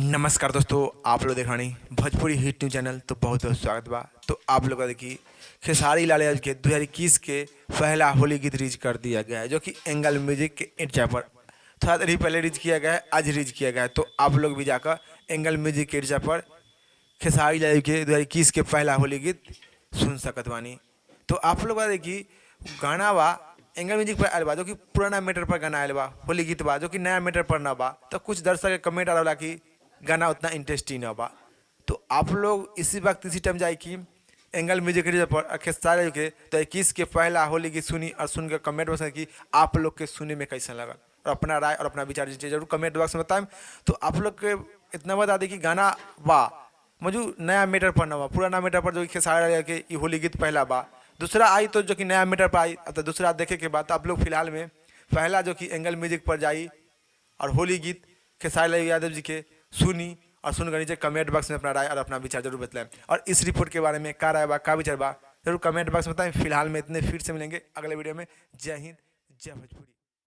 नमस्कार दोस्तों, आप लोग देखानी भोजपुरी हिट न्यूज चैनल। तो बहुत बहुत स्वागत बा। तो आप लोग देखिए खेसारी लाल यादव के 2021 के पहला होली गीत रिलीज कर दिया गया है, जो कि एंगल म्यूजिक के इंस्टा पर थोड़ा देर ही पहले रिलीज किया गया है, आज रिलीज किया गया है। तो आप लोग भी जाकर एंगल म्यूजिक के इंस्टा पर खेसारी लाल के 2021 के पहला होली गीत सुन सकत बानी। तो आप लोग देखिए गाना बा एंगल म्यूजिक पर आयल बा, जो कि पुराना मैटर पर गाना आयल बा, होली गीत बा, जो कि नया मैटर पर ना बा। तो कुछ दर्शक के कमेंट आ रहा कि गाना उतना इंटरेस्टिंग ना बा। तो आप लोग इसी वक्त इसी टाइम जाए कि एंगल म्यूजिक के पर खेसारी के तो 21 के पहला होली गीत सुनी और सुन के कमेंट बॉक्स में कि आप लोग के सुने में कैसा लगा, और अपना राय और अपना विचार जरूर कमेंट बॉक्स में बताएं। तो आप लोग के इतना बता दें कि गाना बा मौजूद नया मैटर पर ना बा, पुराना मैटर पर, जो कि खेसारी के ये होली गीत पहला बा। दूसरा आई तो जो कि नया मैटर पर आई, तो दूसरा देखे के बाद आप लोग फिलहाल में पहला जो कि एंगल म्यूजिक पर जाई और होली गीत खेसारी लाल यादव जी के सुनी और सुनकर नीचे कमेंट बॉक्स में अपना राय और अपना विचार जरूर बताएं। और इस रिपोर्ट के बारे में क्या राय बा, क्या विचार बा, जरूर कमेंट बॉक्स में बताएं। फिलहाल में इतने फिर से मिलेंगे अगले वीडियो में। जय हिंद, जय भोजपुरी।